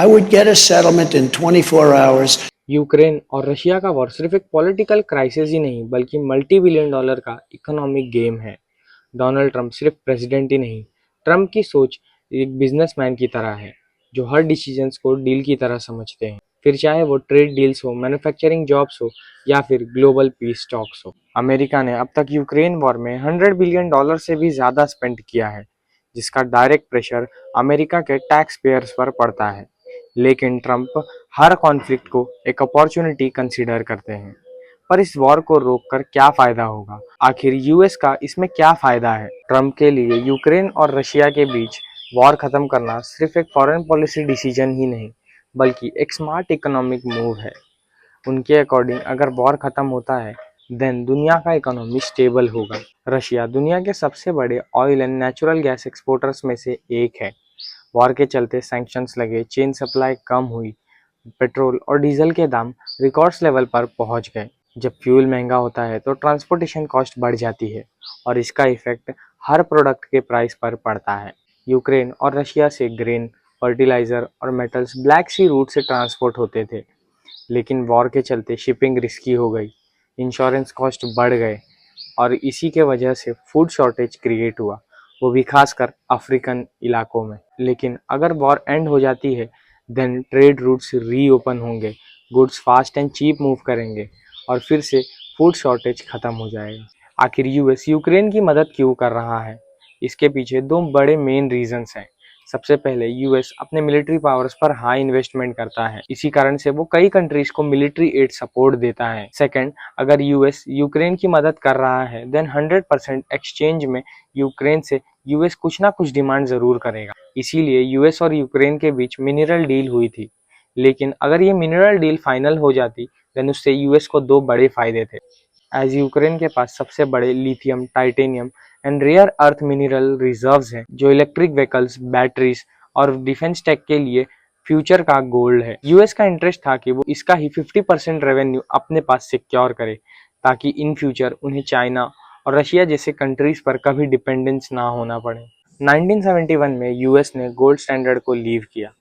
I would get a settlement in 24 hours. Ukraine और Russia का war सिर्फ एक पॉलिटिकल क्राइसिस ही नहीं बल्कि मल्टी बिलियन डॉलर का इकोनॉमिक गेम है। डोनाल्ड ट्रंप सिर्फ प्रेसिडेंट ही नहीं, ट्रंप की सोच एक बिजनेसमैन की तरह है जो हर डिसीजंस को डील की तरह समझते हैं, फिर चाहे वो ट्रेड डील्स हो, मैन्युफैक्चरिंग जॉब्स हो या फिर ग्लोबल पीस टॉक्स हो। अमेरिका ने अब तक यूक्रेन वॉर में $100 बिलियन से भी ज़्यादा स्पेंड किया है, जिसका डायरेक्ट प्रेशर अमेरिका के टैक्स पेयर्स पर पड़ता है। लेकिन ट्रंप हर कॉन्फ्लिक्ट को एक अपॉर्चुनिटी कंसीडर करते हैं। पर इस वॉर को रोककर क्या फायदा होगा? आखिर यूएस का इसमें क्या फायदा है? ट्रंप के लिए यूक्रेन और रशिया के बीच वॉर खत्म करना सिर्फ एक फॉरेन पॉलिसी डिसीजन ही नहीं, बल्कि एक स्मार्ट इकोनॉमिक मूव है। उनके अकॉर्डिंग अगर वॉर खत्म होता है, देन दुनिया का इकोनॉमी स्टेबल होगा। रशिया दुनिया के सबसे बड़े oil and natural gas exporters में से एक है। वॉर के चलते सैंक्शंस लगे, चेन सप्लाई कम हुई, पेट्रोल और डीजल के दाम रिकॉर्ड्स लेवल पर पहुंच गए। जब फ्यूल महंगा होता है तो ट्रांसपोर्टेशन कॉस्ट बढ़ जाती है और इसका इफेक्ट हर प्रोडक्ट के प्राइस पर पड़ता है। यूक्रेन और रशिया से ग्रेन, फर्टिलाइजर और मेटल्स ब्लैक सी रूट से ट्रांसपोर्ट होते थे, लेकिन वॉर के चलते शिपिंग रिस्की हो गई, इंश्योरेंस कॉस्ट बढ़ गए और इसी के वजह से फूड शॉर्टेज क्रिएट हुआ, वो भी खासकर अफ्रीकन इलाकों में। लेकिन अगर वॉर एंड हो जाती है, देन ट्रेड रूट्स रीओपन होंगे, goods fast and cheap move करेंगे और फिर से फूड शॉर्टेज खत्म हो जाएगा। आखिर यूएस यूक्रेन की मदद क्यों कर रहा है? इसके पीछे दो बड़े मेन रीजंस हैं। सबसे पहले यूएस अपने मिलिट्री पावर्स पर हाई इन्वेस्टमेंट करता है, इसी कारण से वो कई कंट्रीज को मिलिट्री एड सपोर्ट देता है। सेकंड, अगर यूएस यूक्रेन की मदद कर रहा है, देन 100% एक्सचेंज में यूक्रेन से यूएस कुछ ना कुछ डिमांड जरूर करेगा। इसीलिए यूएस और यूक्रेन के बीच मिनरल डील हुई थी। लेकिन अगर ये मिनरल डील फाइनल हो जाती, देन उससे यूएस को दो बड़े फायदे थे। एज यूक्रेन के पास सबसे बड़े lithium, titanium and rare earth mineral reserves हैं, जो इलेक्ट्रिक व्हीकल्स, बैटरीज और डिफेंस टेक के लिए फ्यूचर का गोल्ड है। यूएस का इंटरेस्ट था कि वो इसका ही 50% रेवेन्यू अपने पास सिक्योर करे, ताकि इन फ्यूचर उन्हें चाइना और रशिया जैसे कंट्रीज पर कभी डिपेंडेंस ना होना पड़े। 1971 में यूएस ने गोल्ड स्टैंडर्ड को लीव किया।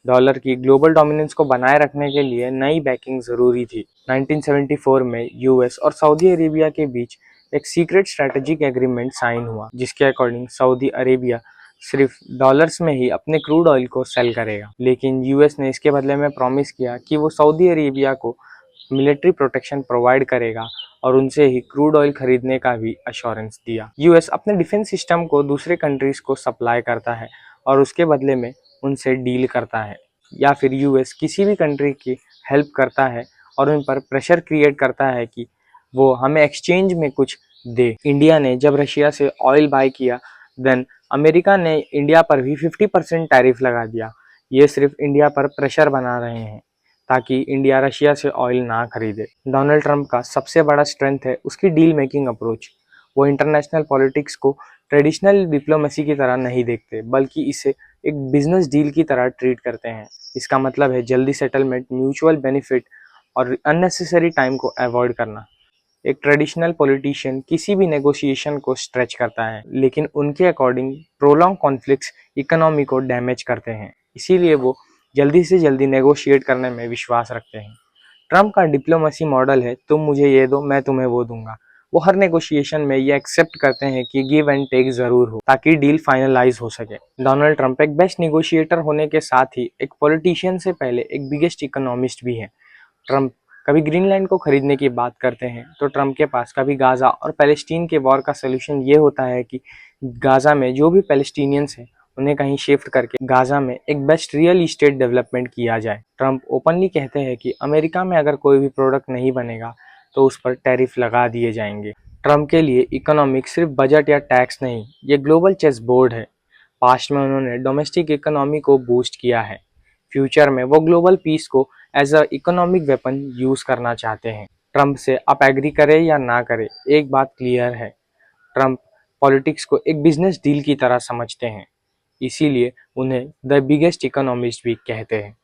डॉलर की ग्लोबल डोमिनेंस को बनाए रखने के लिए नई बैकिंग जरूरी थी। 1974 में यूएस और सऊदी अरेबिया के बीच एक सीक्रेट स्ट्रेटेजिक एग्रीमेंट साइन हुआ, जिसके अकॉर्डिंग सऊदी अरेबिया सिर्फ डॉलर्स में ही अपने क्रूड ऑयल को सेल करेगा। लेकिन यूएस ने इसके बदले में प्रॉमिस किया कि वो सऊदी अरेबिया को मिलिट्री प्रोटेक्शन प्रोवाइड करेगा और उनसे ही क्रूड ऑयल खरीदने का भी अश्योरेंस दिया। यूएस अपने डिफेंस सिस्टम को दूसरे कंट्रीज को सप्लाई करता है और उसके बदले में उनसे डील करता है, या फिर यूएस किसी भी कंट्री की हेल्प करता है और उन पर प्रेशर क्रिएट करता है कि वो हमें एक्सचेंज में कुछ दे। इंडिया ने जब रशिया से ऑयल बाय किया, देन अमेरिका ने इंडिया पर भी 50% टैरिफ लगा दिया। ये सिर्फ इंडिया पर प्रेशर बना रहे हैं ताकि इंडिया रशिया से ऑयल ना खरीदे। डोनाल्ड ट्रंप का सबसे बड़ा स्ट्रेंथ है उसकी डील मेकिंग अप्रोच। वो इंटरनेशनल पॉलिटिक्स को ट्रेडिशनल डिप्लोमेसी की तरह नहीं देखते, बल्कि इसे एक बिजनेस डील की तरह ट्रीट करते हैं। इसका मतलब है जल्दी सेटलमेंट, म्यूचुअल बेनिफिट और अननेसेसरी टाइम को अवॉइड करना। एक ट्रेडिशनल पॉलिटिशियन किसी भी नेगोशिएशन को स्ट्रेच करता है, लेकिन उनके अकॉर्डिंग प्रोलॉन्ग कॉन्फ्लिक्ट्स इकोनॉमी को डैमेज करते हैं। इसीलिए वो जल्दी से जल्दी नेगोशिएट करने में विश्वास रखते हैं। ट्रंप का डिप्लोमेसी मॉडल है तुम मुझे ये दो, मैं तुम्हें वो दूंगा। वो हर नेगोशिएशन में ये एक्सेप्ट करते हैं कि गिव एंड टेक जरूर हो, ताकि डील फाइनलाइज हो सके। डोनाल्ड ट्रंप एक बेस्ट नेगोशिएटर होने के साथ ही एक पॉलिटिशियन से पहले एक बिगेस्ट इकोनॉमिस्ट भी है। ट्रंप कभी ग्रीनलैंड को खरीदने की बात करते हैं तो ट्रंप के पास कभी गाजा और पैलेस्टीन के वॉर का सलूशन ये होता है कि गाजा में जो भी पैलेस्टीनियंस हैं उन्हें कहीं शिफ्ट करके गाजा में एक बेस्ट रियल इस्टेट डेवलपमेंट किया जाए। ट्रंप ओपनली कहते हैं कि अमेरिका में अगर कोई भी प्रोडक्ट नहीं बनेगा तो उस पर टैरिफ लगा दिए जाएंगे। ट्रंप के लिए इकोनॉमिक्स सिर्फ बजट या टैक्स नहीं, ये ग्लोबल चेस बोर्ड है। पास्ट में उन्होंने डोमेस्टिक इकोनॉमी को बूस्ट किया है, फ्यूचर में वो ग्लोबल पीस को as a economic weapon use करना चाहते हैं। ट्रंप से आप एग्री करें या ना करें, एक बात क्लियर है, ट्रंप पॉलिटिक्स को एक बिजनेस डील की तरह समझते हैं। इसीलिए उन्हें द बिगेस्ट इकोनॉमिस्ट भी कहते हैं।